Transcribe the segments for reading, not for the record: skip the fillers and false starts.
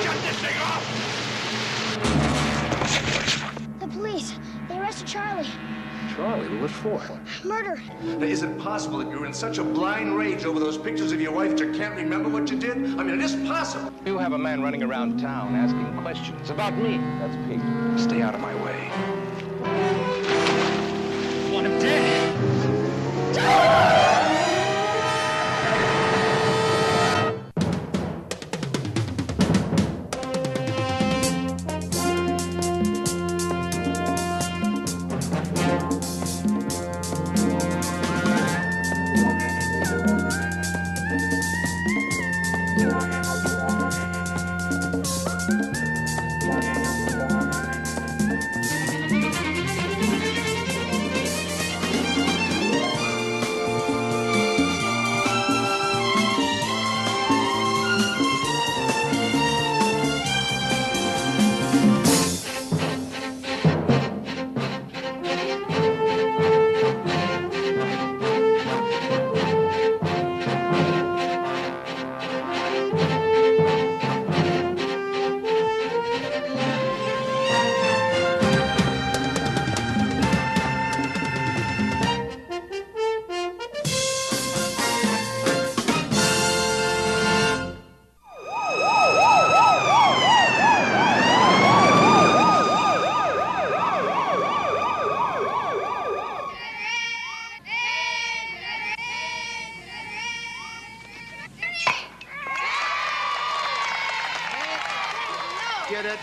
Shut this thing off! The police. They arrested Charlie. Charlie, what for? Murder. Now, is it possible that you're in such a blind rage over those pictures of your wife that you can't remember what you did? I mean, it is possible. You have a man running around town asking questions about me. That's Pete. Stay out of my way. Want him dead? Get it?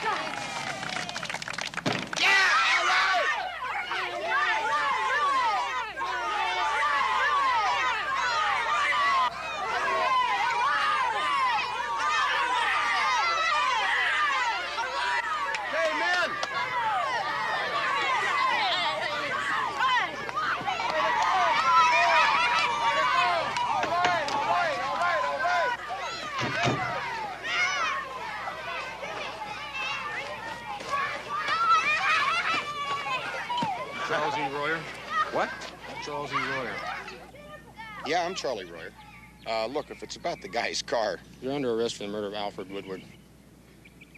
Charles E. Royer. What? Charles E. Royer. Yeah, I'm Charlie Royer. Look, if it's about the guy's car, you're under arrest for the murder of Alfred Woodward.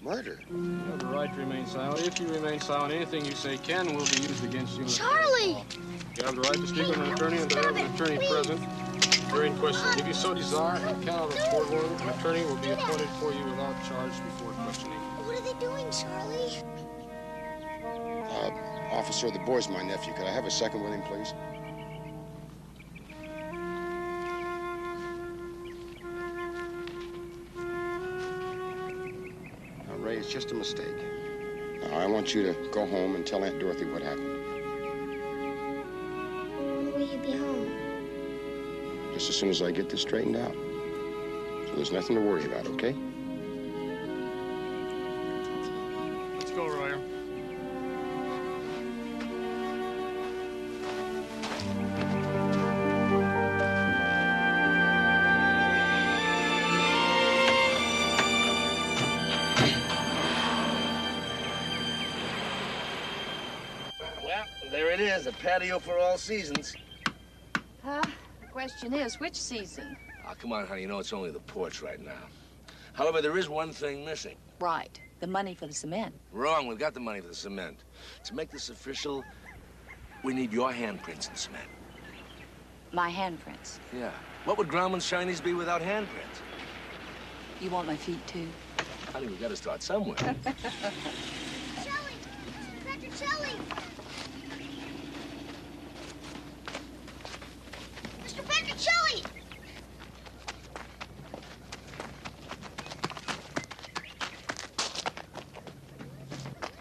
Murder? You have the right to remain silent. If you remain silent, anything you say can and will be used against you. Charlie! You have the right to speak with an attorney and to have an attorney present during questioning. If you so desire, on account of the court order, an attorney will be appointed for you without charge before questioning. What are they doing, Charlie? Officer, the boy's my nephew. Could I have a second with him, please? Now, Ray, it's just a mistake. Now, I want you to go home and tell Aunt Dorothy what happened. When will you be home? Just as soon as I get this straightened out. So there's nothing to worry about, okay? Let's go, Royer. Well, there it is, a patio for all seasons. The question is, which season? Oh, come on, honey, you know it's only the porch right now. However, there is one thing missing. Right, the money for the cement. Wrong, we've got the money for the cement. To make this official, we need your handprints in cement. My handprints. Yeah. What would Grauman's Shinies be without handprints? You want my feet, too? Honey, we've got to start somewhere. Petrocelli! Petrocelli! Mr. Petrocelli!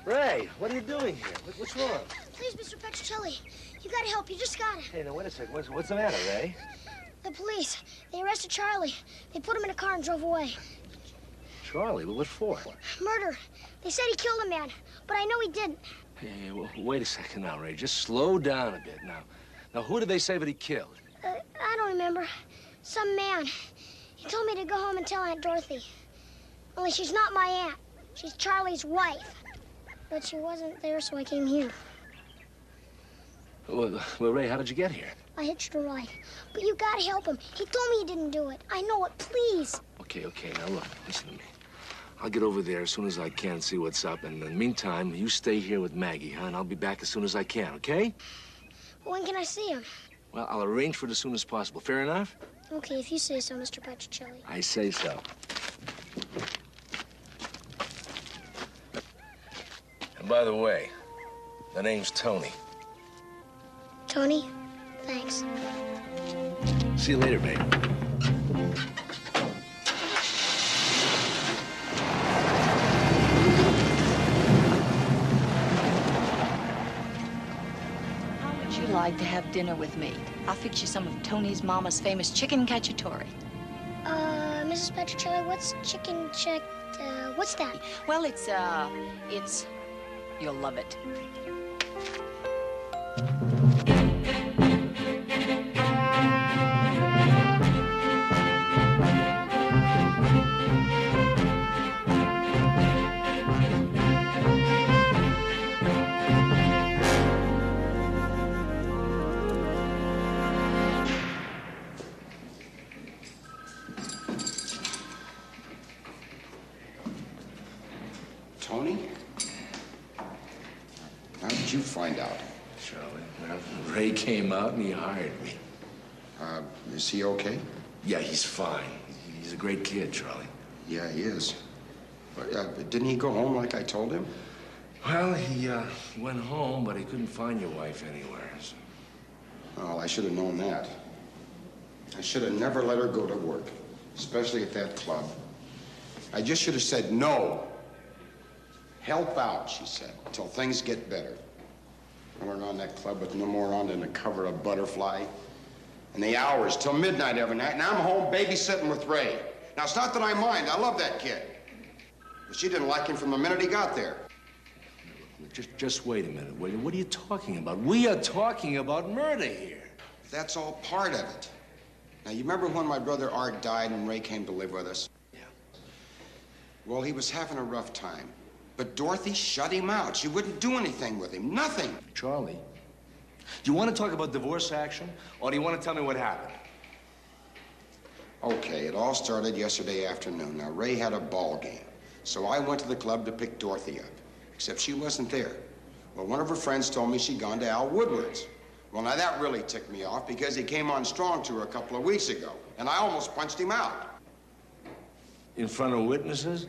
Ray, what are you doing here? What's wrong? Please, Mr. Petrocelli, you gotta help. You just gotta. Hey, now, wait a second. What's the matter, Ray? The police, they arrested Charlie. They put him in a car and drove away. Charlie? What for? Murder. They said he killed a man, but I know he didn't. Hey, well, wait a second now, Ray. Just slow down a bit now. Now, who did they say that he killed? I don't remember. Some man. He told me to go home and tell Aunt Dorothy. Only she's not my aunt. She's Charlie's wife. But she wasn't there, so I came here. Well, Ray, how did you get here? I hitched a ride. But you gotta help him. He told me he didn't do it. I know it. Please. Well, Okay. Now, look, listen to me. I'll get over there as soon as I can, see what's up. And in the meantime, you stay here with Maggie, huh? And I'll be back as soon as I can, okay? When can I see him? Well, I'll arrange for it as soon as possible. Fair enough? Okay, if you say so, Mr. Petrocelli. I say so. And by the way, the name's Tony. Tony, thanks. See you later, babe. Like to have dinner with me. I'll fix you some of Tony's mama's famous chicken cacciatore. Mrs. Petrocelli, what's chicken check? What's that? Well, it's, you'll love it. Tony? How did you find out? Charlie, well, Ray came out and he hired me. Is he okay? Yeah, he's fine. He's a great kid, Charlie. Yeah, he is. But didn't he go home like I told him? Well, he went home, but he couldn't find your wife anywhere. So. Well, I should have known that. I should have never let her go to work, especially at that club. I just should have said no. Help out, she said, until things get better. I went around that club with no more on than the cover of Butterfly. And the hours till midnight every night, and I'm home babysitting with Ray. Now, it's not that I mind. I love that kid. But she didn't like him from the minute he got there. Just wait a minute, will you? What are you talking about? We are talking about murder here. That's all part of it. Now, you remember when my brother Art died and Ray came to live with us? Yeah. Well, he was having a rough time. But Dorothy shut him out. She wouldn't do anything with him. Nothing. Charlie, do you want to talk about divorce action, or do you want to tell me what happened? Okay, it all started yesterday afternoon. Now, Ray had a ball game. So I went to the club to pick Dorothy up, except she wasn't there. Well, one of her friends told me she'd gone to Al Woodward's. Well, now that really ticked me off because he came on strong to her a couple of weeks ago, and I almost punched him out. In front of witnesses?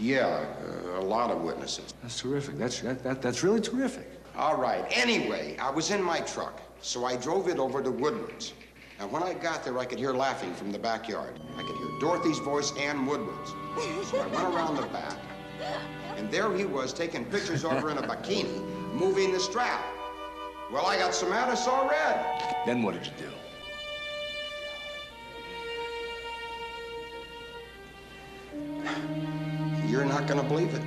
Yeah, a lot of witnesses. That's terrific. That's really terrific. All right. Anyway, I was in my truck, so I drove it over to Woodward's. And when I got there, I could hear laughing from the backyard. I could hear Dorothy's voice and Woodward's. So I went around the back, and there he was taking pictures of her in a bikini, moving the strap. Well, I got so mad I saw red. Then what did you do? You're not gonna believe it.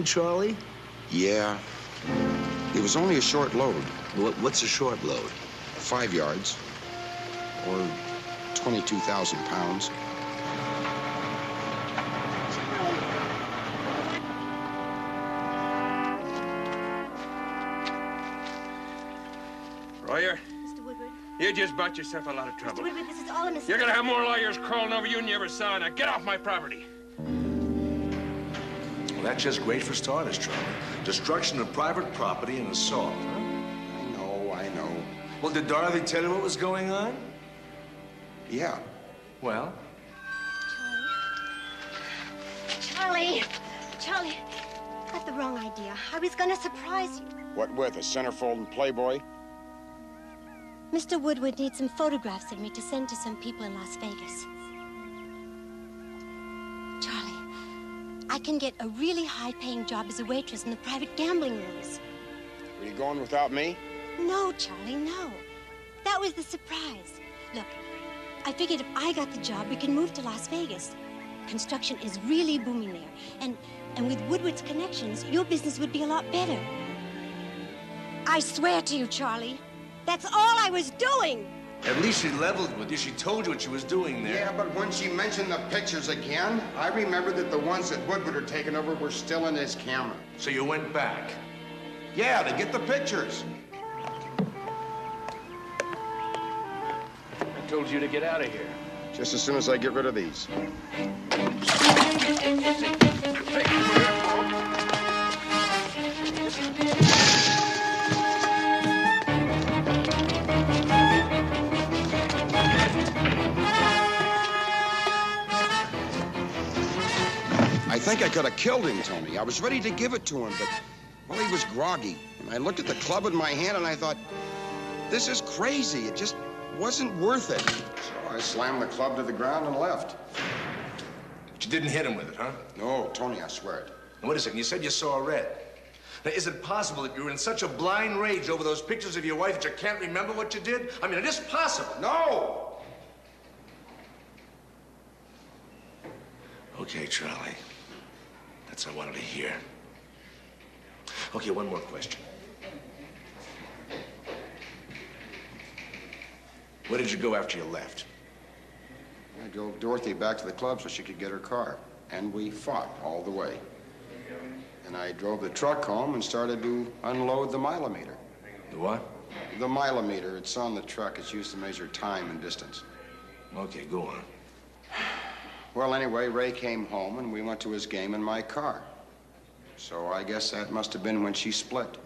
Charlie? Yeah. It was only a short load. What's a short load? 5 yards. Or 22,000 pounds. Royer, Mr. Woodward. you just bought yourself a lot of trouble. Mr. Woodward, this is all a mistake. You're gonna have more lawyers crawling over you than you ever saw. Now get off my property. Well, that's just great for starters, Charlie. Destruction of private property and assault, huh? I know. Well, did Dorothy tell you what was going on? Yeah. Well? Charlie, I got the wrong idea. I was gonna surprise you. What with, a centerfold and Playboy? Mr. Woodward needs some photographs of me to send to some people in Las Vegas. Charlie, I can get a really high-paying job as a waitress in the private gambling rooms. Are you going without me? No, Charlie, no. That was the surprise. Look, I figured if I got the job, we could move to Las Vegas. Construction is really booming there. And with Woodward's connections, your business would be a lot better. I swear to you, Charlie, that's all I was doing. At least she leveled with you. She told you what she was doing there. Yeah, but when she mentioned the pictures again, I remembered that the ones that Woodward had taken over were still in his camera. So you went back. Yeah, to get the pictures. I told you to get out of here. Just as soon as I get rid of these. I think I could have killed him, Tony. I was ready to give it to him, but, well, he was groggy. And I looked at the club in my hand and I thought, this is crazy. It just wasn't worth it. So I slammed the club to the ground and left. But you didn't hit him with it, huh? No, Tony, I swear it. Now, wait a second. You said you saw red. Now, is it possible that you were in such a blind rage over those pictures of your wife that you can't remember what you did? I mean, it is possible. No! Okay, Charlie. That's what I wanted to hear. Okay, one more question. Where did you go after you left? I drove Dorothy back to the club so she could get her car. And we fought all the way. And I drove the truck home and started to unload the milometer. The what? The milometer. It's on the truck. It's used to measure time and distance. Okay, go on. Well, anyway, Ray came home and we went to his game in my car. So I guess that must have been when she split.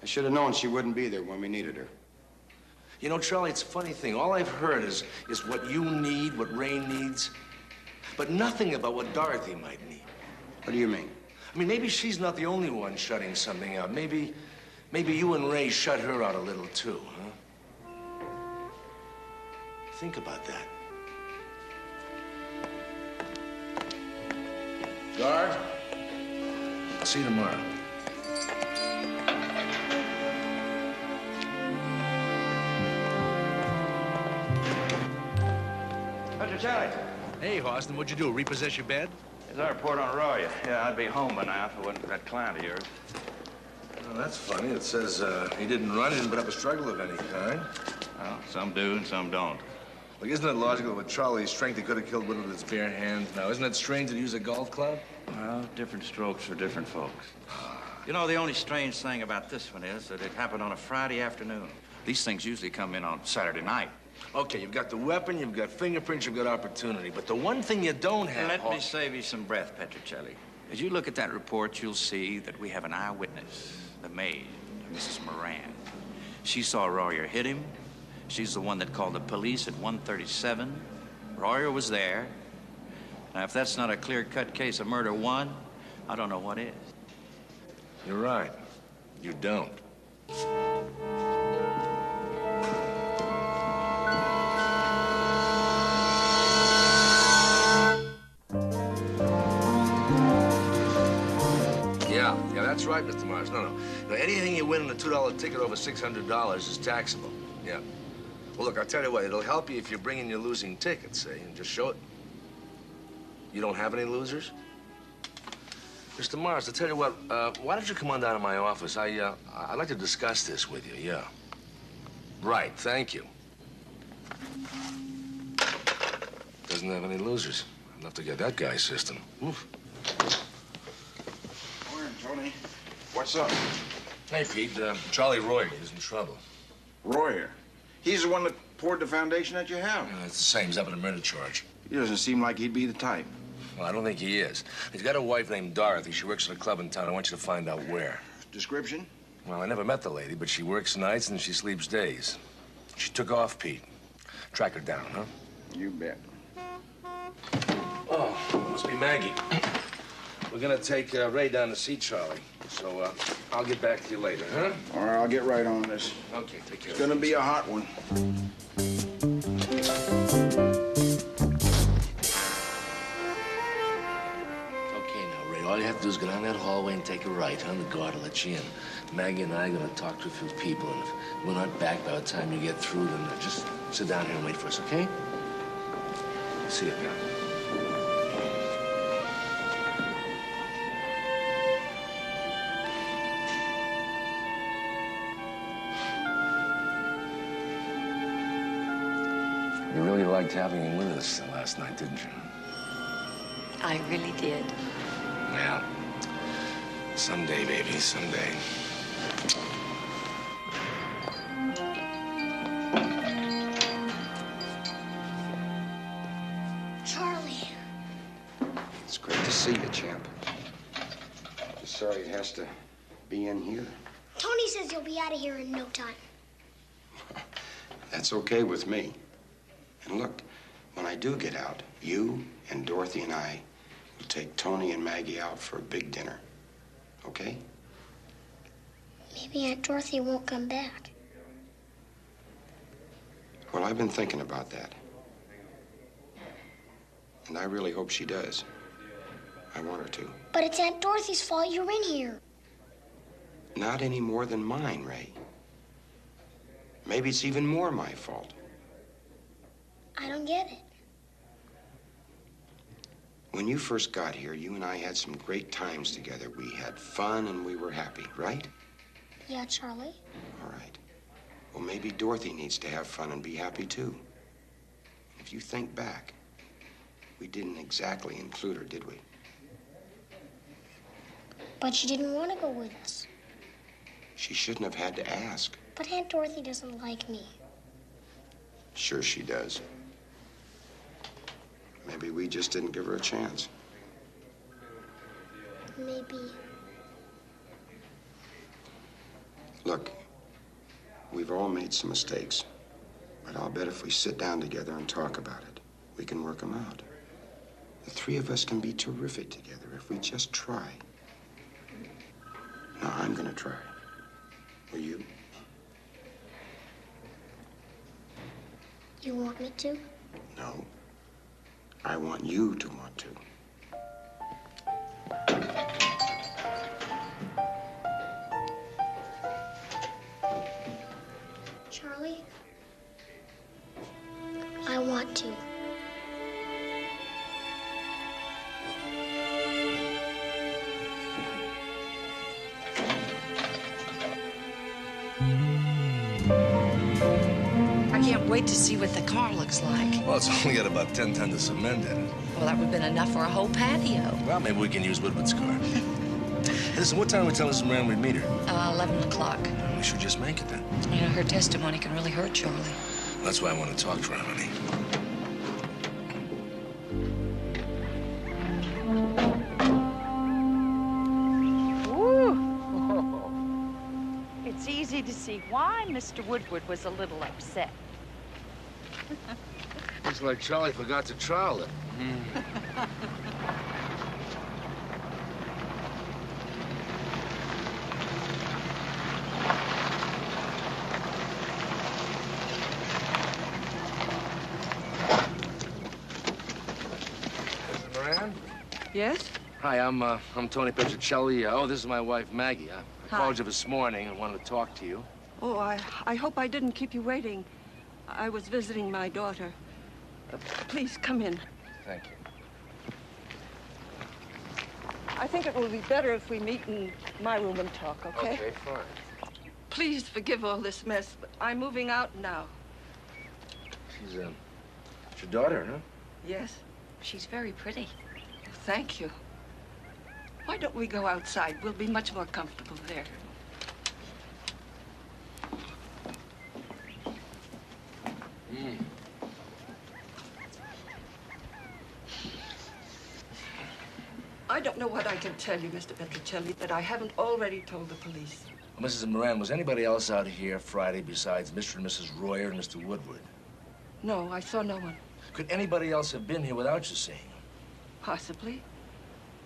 I should have known she wouldn't be there when we needed her. You know, Charlie, it's a funny thing. All I've heard is what you need, what Ray needs, but nothing about what Dorothy might need. What do you mean? I mean, maybe she's not the only one shutting something out. Maybe you and Ray shut her out a little too, huh? Think about that. Guard, I'll see you tomorrow. Petrocelli. Hey, Austin, what'd you do, repossess your bed? Here's our report on Roy. Yeah, I'd be home by now if it wasn't for that client of yours. Well, that's funny. It says he didn't run, he didn't put up a struggle of any kind. Well, some do and some don't. Look, isn't it logical that with Charlie's strength he could have killed Woodward with his bare hands? Now, isn't it strange to use a golf club? Well, different strokes for different folks. You know, the only strange thing about this one is that it happened on a Friday afternoon. These things usually come in on Saturday night. Okay, you've got the weapon, you've got fingerprints, you've got opportunity. But the one thing you don't have... Let me save you some breath, Petrocelli. As you look at that report, you'll see that we have an eyewitness, the maid, Mrs. Moran. She saw Royer hit him. She's the one that called the police at 1:37. Royer was there. Now, if that's not a clear-cut case of murder one, I don't know what is. You're right. You don't. Yeah, that's right, Mr. Mars. No. Anything you win in a $2 ticket over $600 is taxable. Yeah. Well, look, I'll tell you what. It'll help you if you bring in your losing tickets, see, and just show it. You don't have any losers? Mr. Mars, I'll tell you what. Why don't you come on down to my office? I'd like to discuss this with you, yeah. Right, thank you. Doesn't have any losers. I'd love to get that guy's system. Oof. Morning, Tony. What's up? Hey, Pete, Charlie Royer is in trouble. Royer? He's the one that poured the foundation that you have. Yeah, it's the same. He's up on a murder charge. He doesn't seem like he'd be the type. Well, I don't think he is. He's got a wife named Dorothy. She works at a club in town. I want you to find out where. Description? Well, I never met the lady, but she works nights and she sleeps days. She took off, Pete. Track her down, huh? You bet. Oh, must be Maggie. We're gonna take Ray down to see Charlie. So, I'll get back to you later, huh? All right, I'll get right on this. Okay, take care. It's gonna be a hot one. all you have to do is go down that hallway and take a right, huh? The guard will let you in. Maggie and I are gonna talk to a few people, and if we're not back by the time you get through, then just sit down here and wait for us, okay? See you, pal. You really liked having him with us last night, didn't you? I really did. Well, someday, baby, someday. Charlie. It's great to see you, champ. Just sorry it has to be in here. Tony says you'll be out of here in no time. That's okay with me. And look, when I do get out, you and Dorothy and I will take Tony and Maggie out for a big dinner. Okay? Maybe Aunt Dorothy won't come back. Well, I've been thinking about that. And I really hope she does. I want her to. But it's Aunt Dorothy's fault you're in here. Not any more than mine, Ray. Maybe it's even more my fault. I don't get it. When you first got here, you and I had some great times together. We had fun and we were happy, right? Yeah, Charlie. All right. Well, maybe Dorothy needs to have fun and be happy, too. If you think back, we didn't exactly include her, did we? But she didn't want to go with us. She shouldn't have had to ask. But Aunt Dorothy doesn't like me. Sure she does. Maybe we just didn't give her a chance. Maybe. Look, we've all made some mistakes. But I'll bet if we sit down together and talk about it, we can work them out. The three of us can be terrific together if we just try. Now, I'm gonna try. Will you? You want me to? No. I want you to want to. Charlie? I want to. I can't wait to see what the car looks like. Well, it's only got about 10 tons of cement in it. Well, that would have been enough for a whole patio. Well, maybe we can use Woodward's car. Hey, listen, what time did we tell Mrs. Moran we'd meet her? 11 o'clock. We should just make it then. You know, her testimony can really hurt Charlie. That's why I want to talk to her, honey. It's easy to see why Mr. Woodward was a little upset. Looks like Charlie forgot to trowel it. Mrs. Moran? Yes? Hi, I'm Tony Petrocelli. Oh, this is my wife, Maggie. I Hi. called you this morning and wanted to talk to you. Oh, I hope I didn't keep you waiting. I was visiting my daughter. Please come in. Thank you. I think it will be better if we meet in my room and talk, okay? Okay, fine. Please forgive all this mess, but I'm moving out now. It's your daughter, huh? Yes? She's very pretty. Thank you. Why don't we go outside? We'll be much more comfortable there. I don't know what I can tell you, Mr. Petrocelli, that I haven't already told the police. Well, Mrs. Moran, was anybody else out here Friday besides Mr. and Mrs. Royer and Mr. Woodward? No, I saw no one. Could anybody else have been here without you seeing them? Possibly.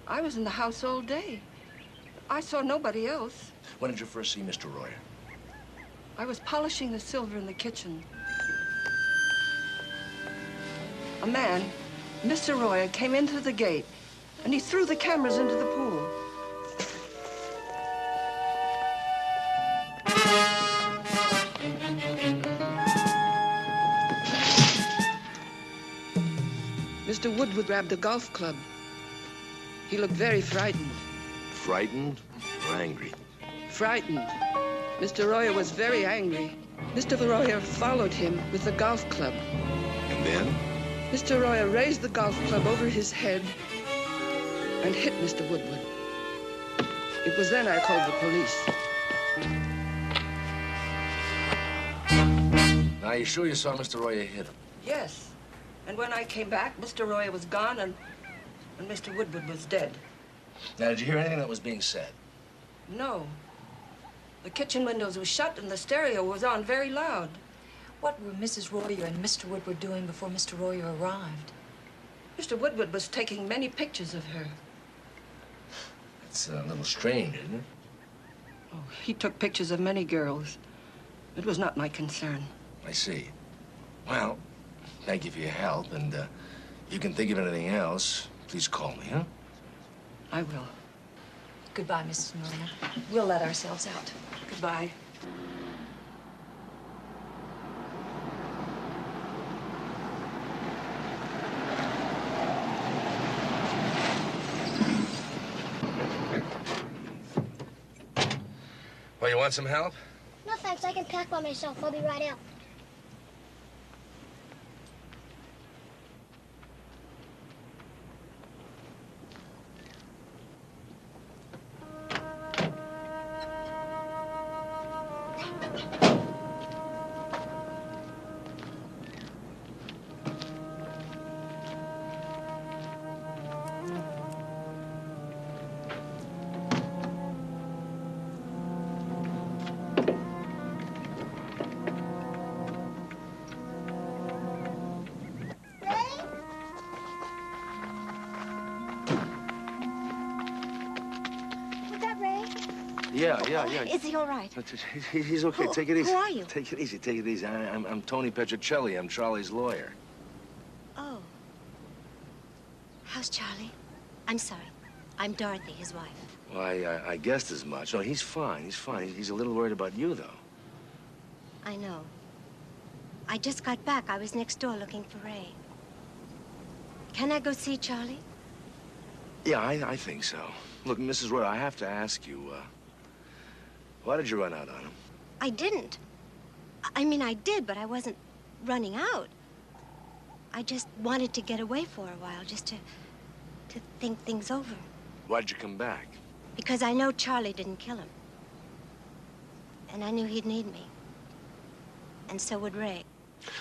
I was in the house all day. I saw nobody else. When did you first see Mr. Royer? I was polishing the silver in the kitchen. A man, Mr. Royer, came into the gate and he threw the cameras into the pool. Mr. Woodward grabbed a golf club. He looked very frightened. Frightened or angry? Frightened. Mr. Royer was very angry. Mr. Royer followed him with the golf club. And then? Mr. Royer raised the golf club over his head and hit Mr. Woodward. It was then I called the police. Now, you sure you saw Mr. Royer hit him? Yes. And when I came back, Mr. Royer was gone and Mr. Woodward was dead. Now, did you hear anything that was being said? No. The kitchen windows were shut and the stereo was on very loud. What were Mrs. Royer and Mr. Woodward doing before Mr. Royer arrived? Mr. Woodward was taking many pictures of her. It's a little strange, isn't it? Oh, he took pictures of many girls. It was not my concern. I see. Well, thank you for your help, and you can think of anything else, please call me, huh? I will. Goodbye, Mrs. Marina. We'll let ourselves out. Goodbye. Well, you want some help? No, thanks. I can pack by myself. I'll be right out. Yeah. Is he all right? He's okay. Who- Take it easy. who are you? Take it easy. Take it easy. I'm Tony Petrocelli. I'm Charlie's lawyer. Oh. How's Charlie? I'm sorry. I'm Dorothy, his wife. Well, I guessed as much. No, he's fine. He's fine. He's a little worried about you, though. I know. I just got back. I was next door looking for Ray. Can I go see Charlie? Yeah, I think so. Look, Mrs. Roy, I have to ask you, why did you run out on him? I didn't. I mean, I did, but I wasn't running out. I just wanted to get away for a while, just to think things over. Why'd you come back? Because I know Charlie didn't kill him. And I knew he'd need me. And so would Ray.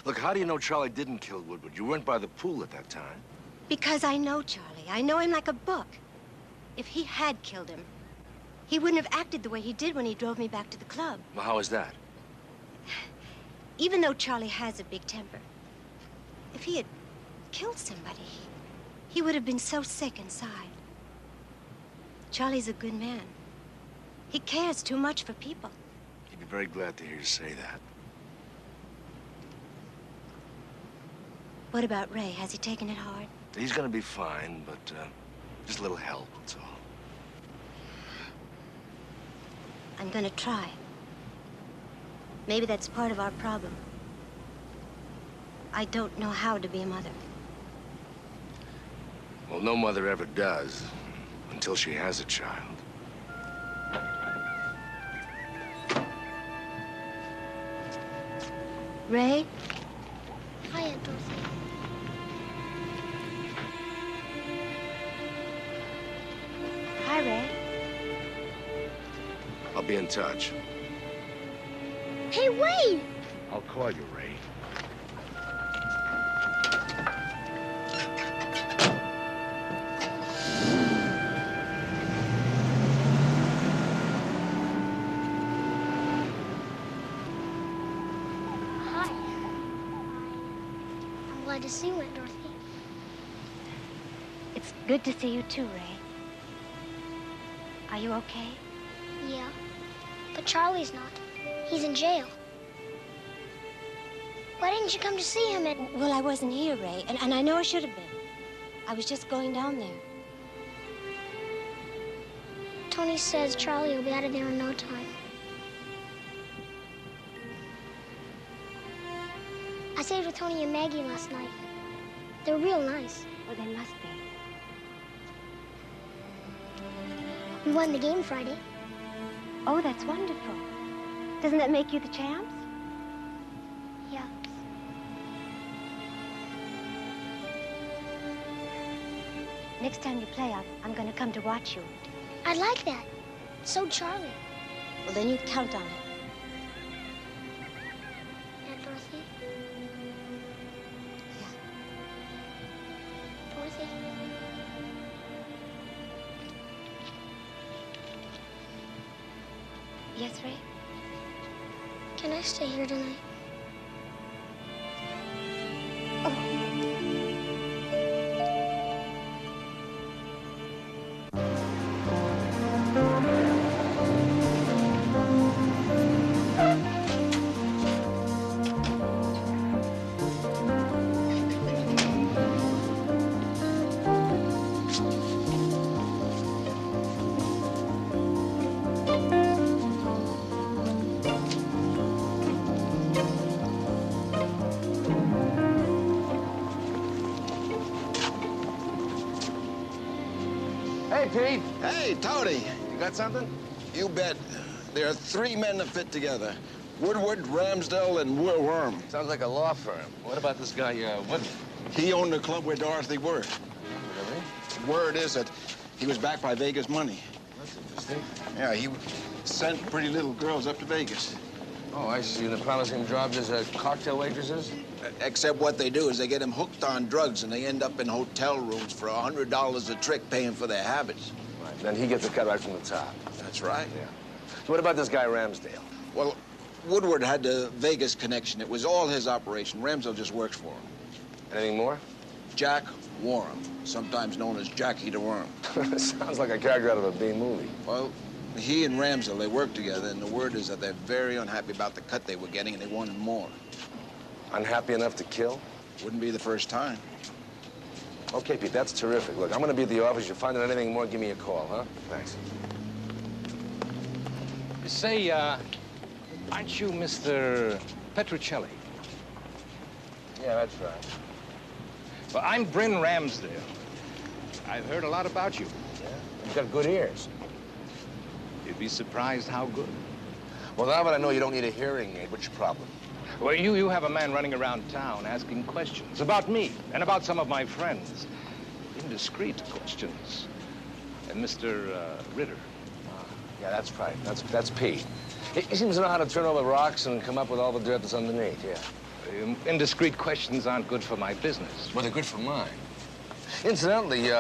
Look, how do you know Charlie didn't kill Woodward? You weren't by the pool at that time. Because I know Charlie. I know him like a book. If he had killed him, he wouldn't have acted the way he did when he drove me back to the club. Well, how is that? Even though Charlie has a big temper, if he had killed somebody, he would have been so sick inside. Charlie's a good man. He cares too much for people. He'd be very glad to hear you say that. What about Ray? Has he taken it hard? He's gonna be fine, but just a little help, that's all. I'm gonna try. Maybe that's part of our problem. I don't know how to be a mother. Well, no mother ever does, until she has a child. Ray? Hi, Aunt Dorothy. Hi, Ray. I'll be in touch. Hey, wait! I'll call you, Ray. Hi. I'm glad to see you, Aunt Dorothy. It's good to see you too, Ray. Are you okay? Yeah. But Charlie's not. He's in jail. Why didn't you come to see him? Well, I wasn't here, Ray, and I know I should have been. I was just going down there. Tony says Charlie will be out of there in no time. I stayed with Tony and Maggie last night. They're real nice. Well, they must be. We won the game Friday. Oh, that's wonderful. Doesn't that make you the champs? Yeah. Next time you play, I'm going to come to watch you. I'd like that. So Charlie. Well, then you count on it. Aunt Dorothy? Yeah. Dorothy? Yes, Ray? Can I stay here tonight? Hey, Pete. Hey, Tony. You got something? You bet. There are 3 men that fit together. Woodward, Ramsdell, and Worm. Sounds like a law firm. What about this guy, Woodward? He owned the club where Dorothy worked. Really? Word is that he was backed by Vegas money. That's interesting. Yeah, he sent pretty little girls up to Vegas. Oh, I see. And they're promising jobs as cocktail waitresses? Except what they do is they get them hooked on drugs and they end up in hotel rooms for $100 a trick paying for their habits. Right. Then he gets a cut right from the top. That's right. Yeah. So what about this guy, Ramsdale? Well, Woodward had the Vegas connection. It was all his operation. Ramsdale just works for him. Anything more? Jack Warren, sometimes known as Jackie the Worm. Sounds like a character out of a B movie. Well, he and Ramsdale, they work together, and the word is that they're very unhappy about the cut they were getting, and they wanted more. Unhappy enough to kill? Wouldn't be the first time. Okay, Pete, that's terrific. Look, I'm gonna be at the office. You find out anything more, give me a call, huh? Thanks. Say, aren't you Mr. Petrocelli? Yeah, that's right. Well, I'm Bryn Ramsdale. I've heard a lot about you. Yeah? You've got good ears. You'd be surprised how good. Well, now that I know you don't need a hearing aid, what's your problem? Well, you have a man running around town asking questions about me and about some of my friends. Indiscreet questions. And Mr. Ritter. Yeah, that's right. That's Pete. He seems to know how to turn over rocks and come up with all the dirt that's underneath, yeah. Indiscreet questions aren't good for my business. Well, they're good for mine. Incidentally,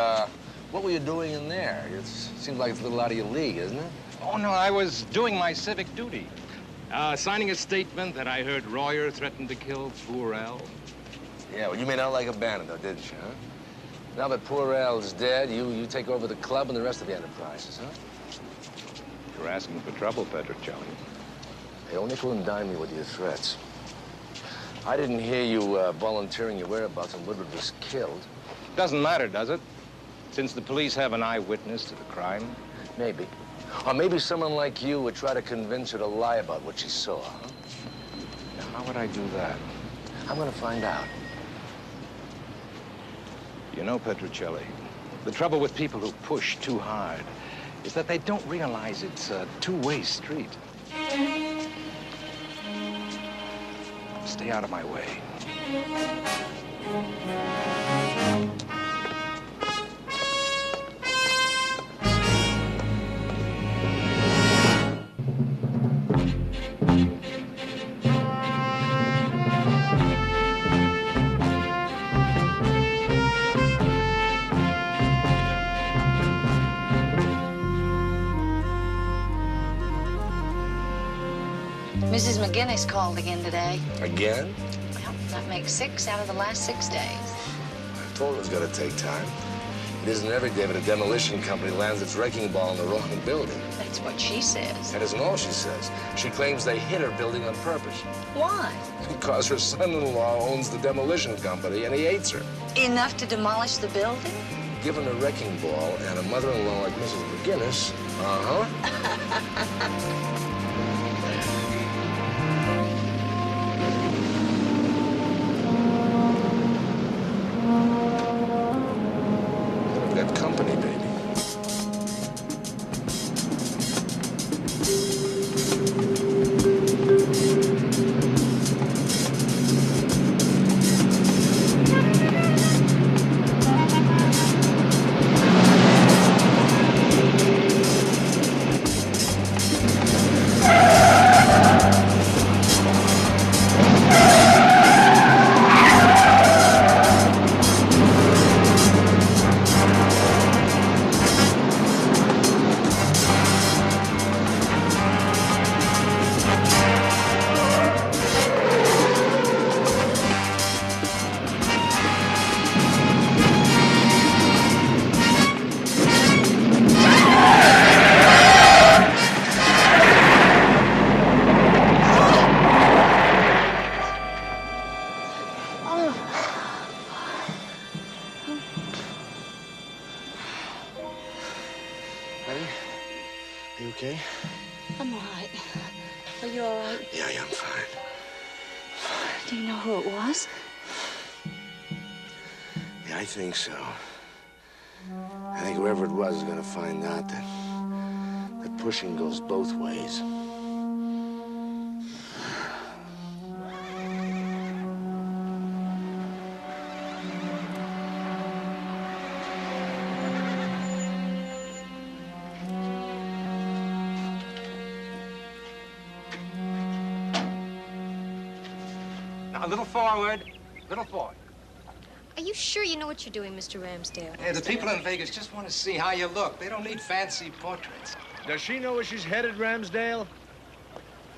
what were you doing in there? It seems like it's a little out of your league, isn't it? Oh, no, I was doing my civic duty. Signing a statement that I heard Royer threatened to kill poor Al. Yeah, well, you made out like a bandit, though, didn't you, huh? Now that poor Al's dead, you take over the club and the rest of the enterprises, huh? You're asking for trouble, Petrocelli. Hey, don't nickel and dime me with your threats. I didn't hear you volunteering your whereabouts when Woodward was killed. Doesn't matter, does it? Since the police have an eyewitness to the crime. Maybe. Or maybe someone like you would try to convince her to lie about what she saw, huh? Now, how would I do that? I'm gonna find out. You know, Petrocelli, the trouble with people who push too hard is that they don't realize it's a two-way street. Stay out of my way. Mrs. McGinnis called again today. Again? Well, that makes 6 out of the last 6 days. I told her it was gonna take time. It isn't every day that a demolition company lands its wrecking ball in the wrong building. That's what she says. That isn't all she says. She claims they hit her building on purpose. Why? Because her son-in-law owns the demolition company and he hates her. Enough to demolish the building? given a wrecking ball and a mother-in-law like Mrs. McGinnis, I've got company, baby. Honey, are you okay? I'm all right. Are you all right? Yeah, I'm fine. Do you know who it was? Yeah, I think so. I think whoever it was is gonna find out that pushing goes both ways. Now, a little forward. Little forward. Are you sure you know what you're doing, Mr. Ramsdale? Hey, the people in Vegas just want to see how you look. They don't need fancy portraits. Does she know where she's headed, Ramsdale?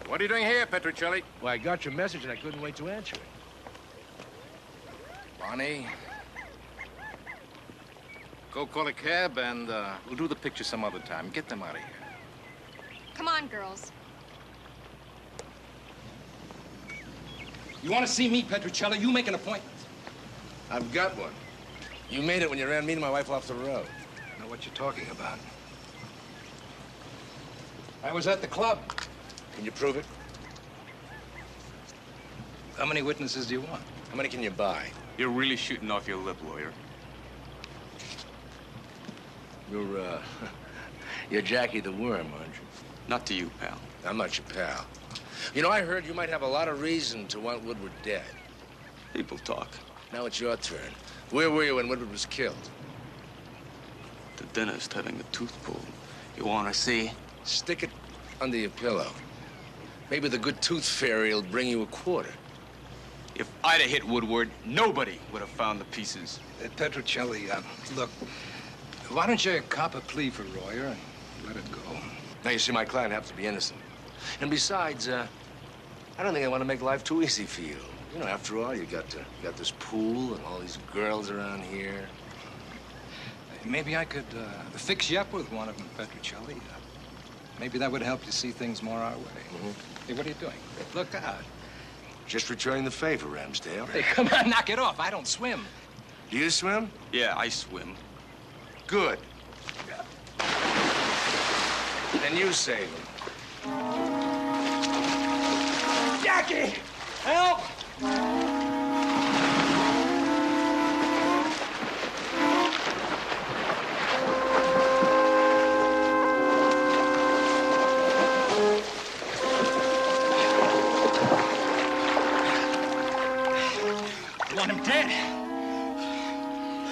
What are you doing here, Petrocelli? Well, I got your message and I couldn't wait to answer it. Bonnie, go call a cab and we'll do the picture some other time. Get them out of here. Come on, girls. You want to see me, Petrocelli? You make an appointment. I've got one. You made it when you ran me and my wife off the road. I know what you're talking about. I was at the club. Can you prove it? How many witnesses do you want? How many can you buy? You're really shooting off your lip, lawyer. You're Jackie the Worm, aren't you? Not to you, pal. I'm not your pal. You know, I heard you might have a lot of reason to want Woodward dead. People talk. Now it's your turn. Where were you when Woodward was killed? The dentist having a tooth pulled. You want to see? Stick it under your pillow. Maybe the good tooth fairy will bring you a quarter. If I'd have hit Woodward, nobody would have found the pieces. Petrocelli, look, why don't you cop a plea for Royer and let it go? Now, you see, my client happens to be innocent. And besides, I don't think I want to make life too easy for you. You know, after all, you got this pool and all these girls around here. Maybe I could fix you up with one of them, Petrocelli. Maybe that would help you see things more our way. Mm-hmm. Hey, what are you doing? Look out. Just returning the favor, Ramsdale. Hey, come on, knock it off. I don't swim. Do you swim? Yeah, I swim. Good. Then you save him. Jackie! Help! I want him dead.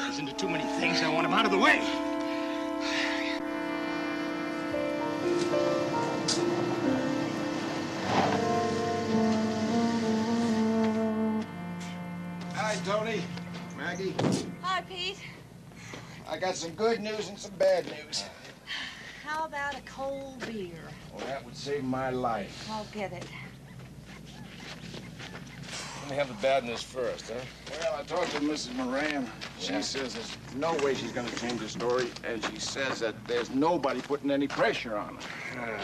He's into too many things. I want him out of the way. Hi, Tony. Maggie. Hi, Pete. I got some good news and some bad news. How about a cold beer? Well, that would save my life. I'll get it. Let me have the bad news first, huh? Well, I talked to Mrs. Moran. She says there's no way she's going to change the story, and she says that there's nobody putting any pressure on her.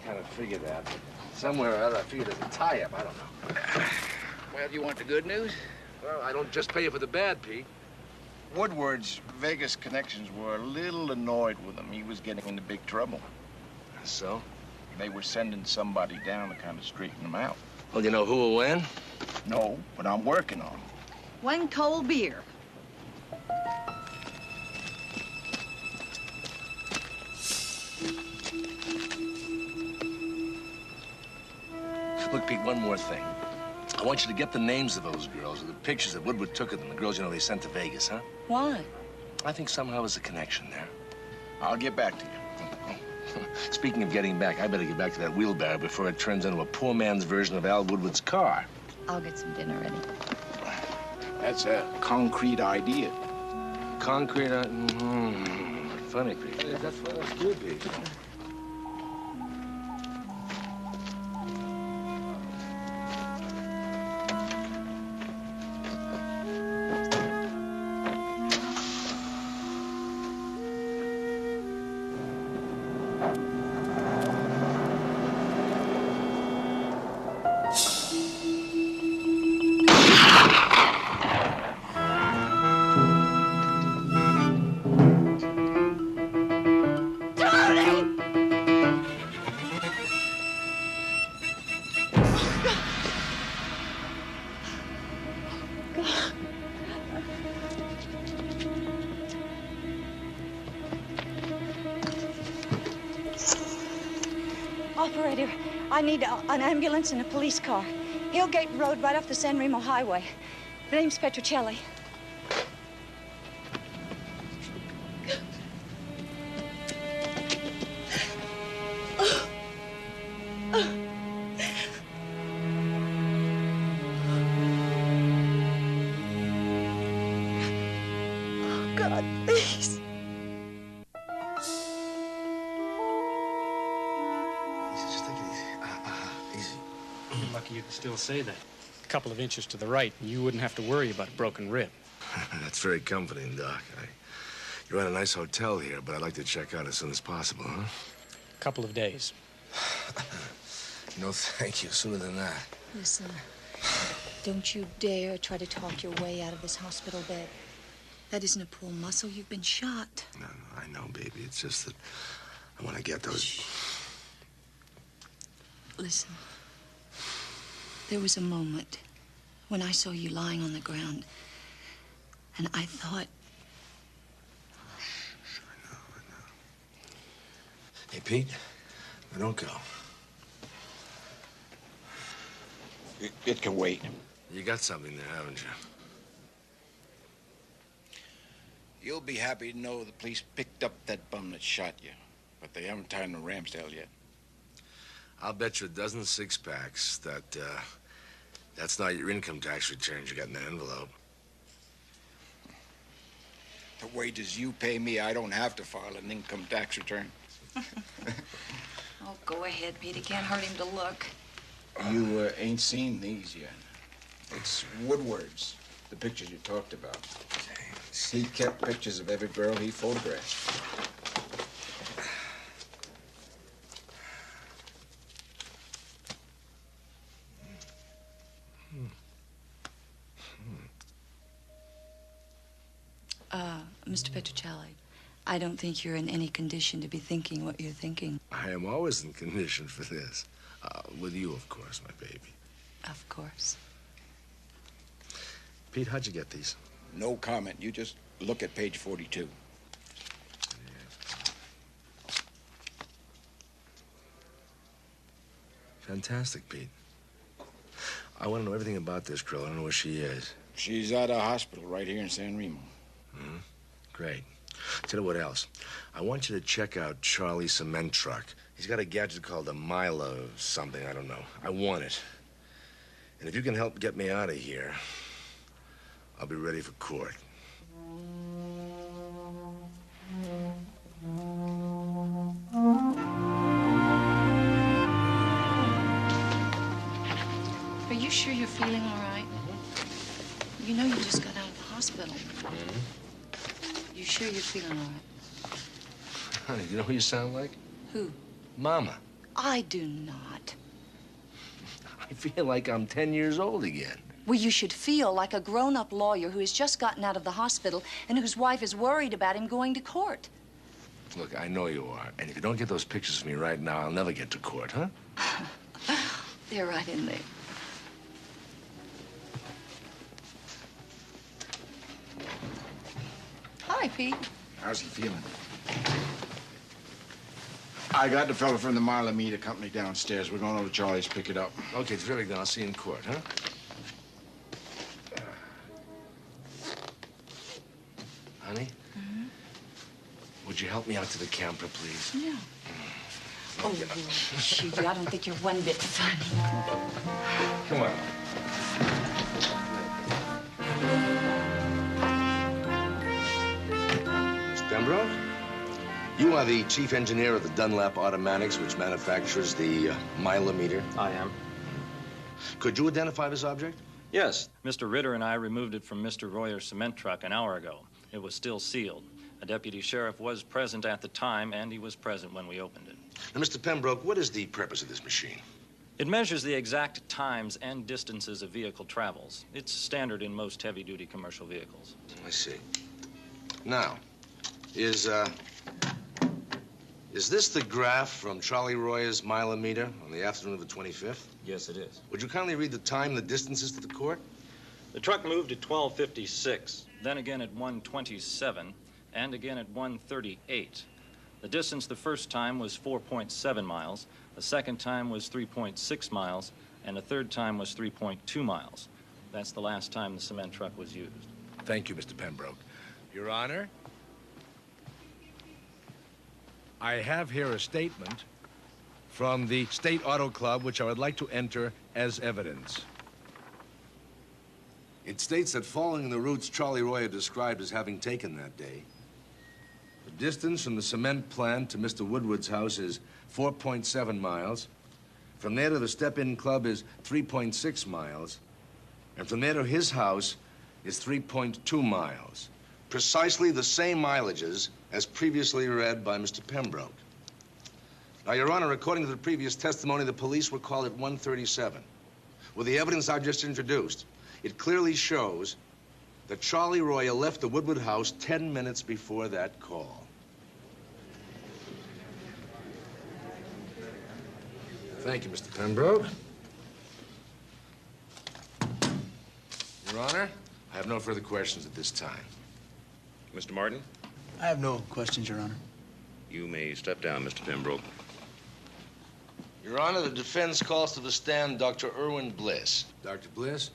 Kind of figured that. But somewhere or other, I figured there's a tie-up. I don't know. Well, do you want the good news? Well, I don't just pay you for the bad, Pete. Woodward's Vegas connections were a little annoyed with him. He was getting into big trouble. So? They were sending somebody down to kind of straighten him out. Well, you know who or when? No, but I'm working on it. One cold beer. Look, Pete, one more thing. I want you to get the names of those girls, or the pictures that Woodward took of them, the girls, you know, they sent to Vegas, huh? Why? I think somehow there's a connection there. I'll get back to you. Speaking of getting back, I better get back to that wheelbarrow before it turns into a poor man's version of Al Woodward's car. I'll get some dinner ready. That's a concrete idea. Concrete, funny, Pete. That's good, Pete. Operator, I need an ambulance and a police car. Hillgate Road, right off the San Remo Highway. The name's Petrocelli. Oh, God, please. Lucky you can still say that. A couple of inches to the right, and you wouldn't have to worry about a broken rib. That's very comforting, Doc. You're at a nice hotel here, but I'd like to check out as soon as possible, huh? A couple of days. No, thank you. Sooner than that. Listen, don't you dare try to talk your way out of this hospital bed. That isn't a pull muscle. You've been shot. No, I know, baby. It's just that I want to get those... Shh. Listen. There was a moment when I saw you lying on the ground, and I thought... I know. Hey, Pete, now don't go. It can wait. You got something there, haven't you? You'll be happy to know the police picked up that bum that shot you, but they haven't tied him to Ramsdale yet. I'll bet you a dozen six-packs that, that's not your income tax returns you got in that envelope. The wages you pay me, I don't have to file an income tax return. Oh, go ahead, Pete. It can't hurt him to look. You ain't seen these yet. It's Woodward's, the pictures you talked about. He kept pictures of every girl he photographed. Mr. Petrocelli, I don't think you're in any condition to be thinking what you're thinking. I am always in condition for this. With you, of course, my baby. Of course. Pete, how'd you get these? No comment. You just look at page 42. Fantastic, Pete. I want to know everything about this girl. I don't know where she is. She's at a hospital right here in San Remo. Hmm? Great. Tell you what else. I want you to check out Charlie's cement truck. He's got a gadget called a Milo something, I don't know. I want it. And if you can help get me out of here, I'll be ready for court. Are you sure you're feeling all right? Mm-hmm. You know you just got out of the hospital. Mm-hmm. You sure you're feeling all right? Honey, you know who you sound like? Who? Mama. I do not. I feel like I'm 10 years old again. Well, you should feel like a grown-up lawyer who has just gotten out of the hospital and whose wife is worried about him going to court. Look, I know you are. And if you don't get those pictures of me right now, I'll never get to court, huh? They're right in there. Hi, Pete. How's he feeling? I got the fellow from the Marla Meter Company downstairs. We're going over to Charlie's to pick it up. Okay, it's very good. I'll see you in court, huh? Honey? Mm-hmm. Would you help me out to the camper, please? Yeah. Oh, shoot, I don't think you're one bit funny. Come on. Miss Pembroke? You are the chief engineer of the Dunlap Automatics, which manufactures the milometer. I am. Could you identify this object? Yes. Mr. Ritter and I removed it from Mr. Royer's cement truck an hour ago. It was still sealed. A deputy sheriff was present at the time, and he was present when we opened it. Now, Mr. Pembroke, what is the purpose of this machine? It measures the exact times and distances of vehicle travels. It's standard in most heavy-duty commercial vehicles. I see. Now, is this the graph from Charlie Royer's milometer on the afternoon of the 25th? Yes, it is. Would you kindly read the time and the distances to the court? The truck moved at 12:56, then again at 1:27, and again at 1:38. The distance the first time was 4.7 miles, the second time was 3.6 miles, and the third time was 3.2 miles. That's the last time the cement truck was used. Thank you, Mr. Pembroke. Your Honor? I have here a statement from the State Auto Club, which I would like to enter as evidence. It states that following the routes Charlie Royer described as having taken that day, the distance from the cement plant to Mr. Woodward's house is 4.7 miles. From there to the Step-In Club is 3.6 miles. And from there to his house is 3.2 miles. Precisely the same mileages as previously read by Mr. Pembroke. Now, Your Honor, according to the previous testimony, the police were called at 1:37. With the evidence I've just introduced, it clearly shows that Charlie Royer left the Woodward house 10 minutes before that call. Thank you, Mr. Pembroke. Your Honor, I have no further questions at this time. Mr. Martin? I have no questions, Your Honor. You may step down, Mr. Pembroke. Your Honor, the defense calls to the stand Dr. Irwin Bliss. Dr. Bliss,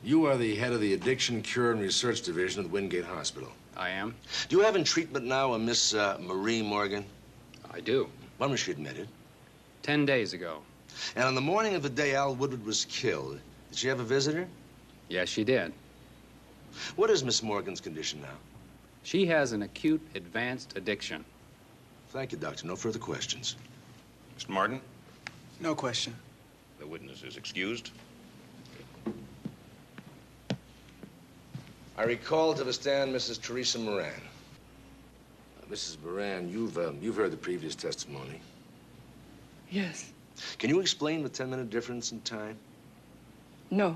you are the head of the Addiction Cure and Research Division of the Wingate Hospital. I am. Do you have in treatment now a Miss Marie Morgan? I do. When was she admitted? 10 days ago. And on the morning of the day Al Woodward was killed, did she have a visitor? Yes, she did. What is Miss Morgan's condition now? She has an acute advanced addiction. Thank you, Doctor. No further questions. Mr. Martin? No question. The witness is excused. I recall to the stand Mrs. Teresa Moran. Mrs. Moran, you've heard the previous testimony. Yes. Can you explain the 10-minute difference in time? No.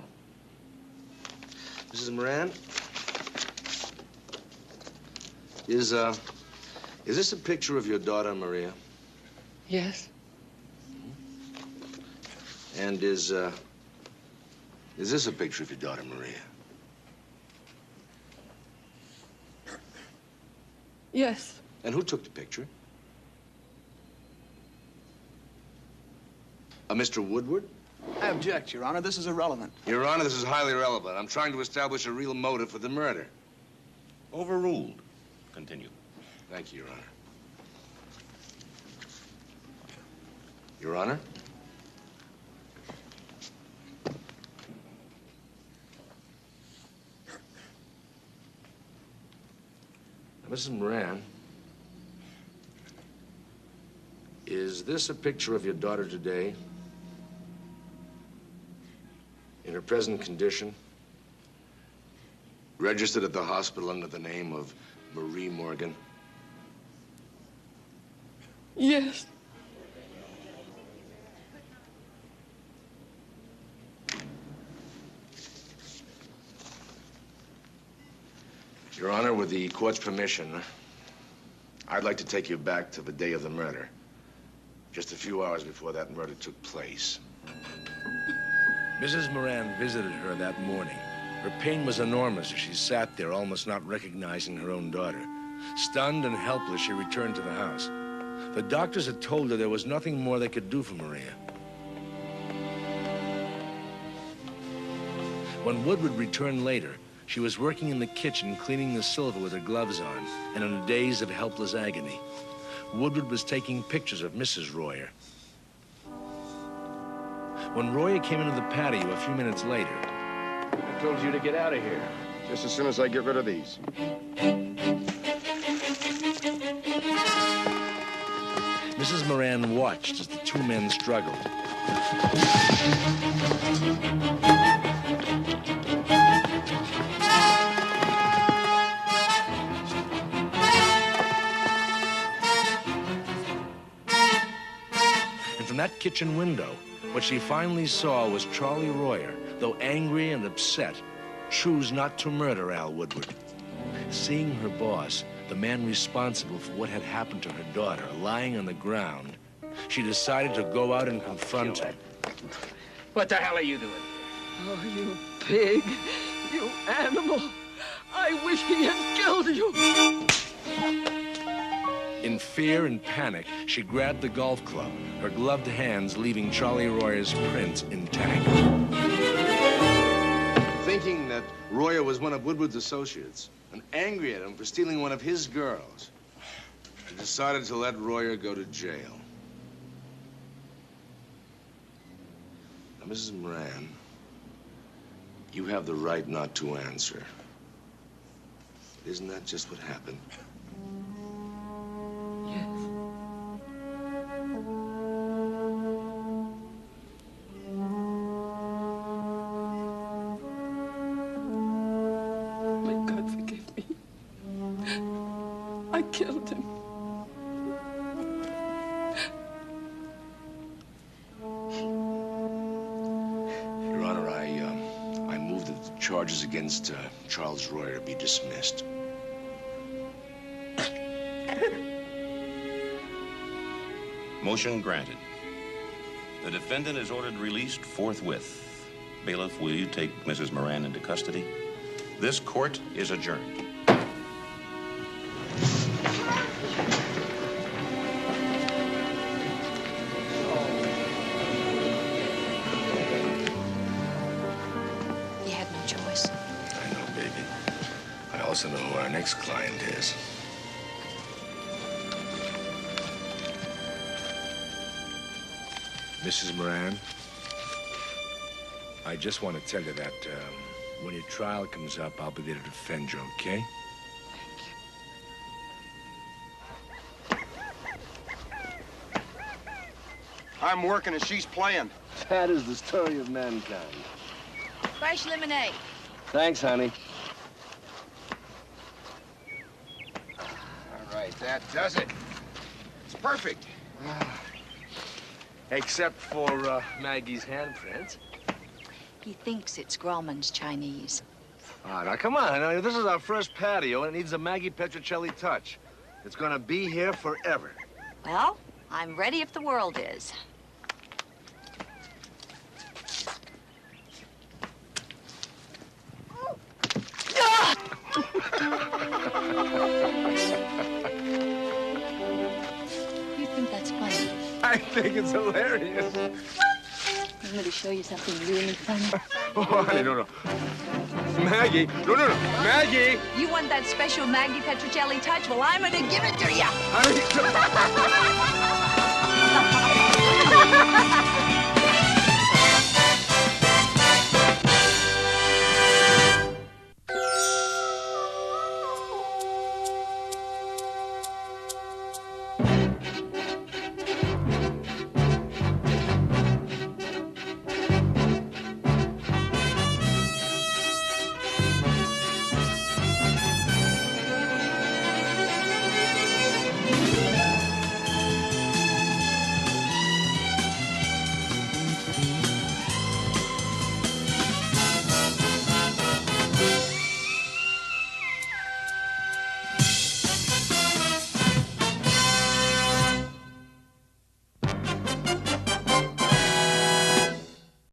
Mrs. Moran, is this a picture of your daughter, Maria? Yes. And is this a picture of your daughter, Maria? Yes. And who took the picture? Mr. Woodward? I object, Your Honor. This is irrelevant. Your Honor, this is highly relevant. I'm trying to establish a real motive for the murder. Overruled. Continue. Thank you, Your Honor. Your Honor? Now, Mrs. Moran, is this a picture of your daughter today? In her present condition? Registered at the hospital under the name of Marie Morgan? Yes. Your Honor, with the court's permission, I'd like to take you back to the day of the murder. Just a few hours before that murder took place. Mrs. Moran visited her that morning. Her pain was enormous as she sat there, almost not recognizing her own daughter. Stunned and helpless, she returned to the house. The doctors had told her there was nothing more they could do for Maria. When Woodward returned later, she was working in the kitchen, cleaning the silver with her gloves on, and in a daze of helpless agony. Woodward was taking pictures of Mrs. Royer. When Royer came into the patio a few minutes later... I told you to get out of here. Just as soon as I get rid of these. Mrs. Moran watched as the two men struggled. And from that kitchen window, what she finally saw was Charlie Royer, though angry and upset, choose not to murder Al Woodward. Seeing her boss, the man responsible for what had happened to her daughter, lying on the ground, she decided to go out and confront him. What the hell are you doing? Oh, you pig. You animal. I wish he had killed you. In fear and panic, she grabbed the golf club, her gloved hands leaving Charlie Royer's print intact. Thinking that Royer was one of Woodward's associates and angry at him for stealing one of his girls, she decided to let Royer go to jail. Now, Mrs. Moran, you have the right not to answer. Isn't that just what happened? I killed him. Your Honor, I move that the charges against Charles Royer be dismissed. Motion granted. The defendant is ordered released forthwith. Bailiff, will you take Mrs. Moran into custody? This court is adjourned. You had no choice. I know, baby. I also know who our next client is. Mrs. Moran, I just want to tell you that when your trial comes up, I'll be there to defend you, okay? I'm working and she's playing. That is the story of mankind. Fresh lemonade. Thanks, honey. All right, that does it. It's perfect. Except for Maggie's handprint. He thinks it's Grauman's Chinese. Ah, now, come on. Now, this is our first patio, and it needs a Maggie Petrocelli touch. It's gonna be here forever. Well, I'm ready if the world is. You think that's funny? I think it's hilarious. Want me to show you something really funny? Oh, honey, no. Maggie, no. Maggie! You want that special Maggie Petrocelli touch? Well, I'm gonna give it to you. Honey,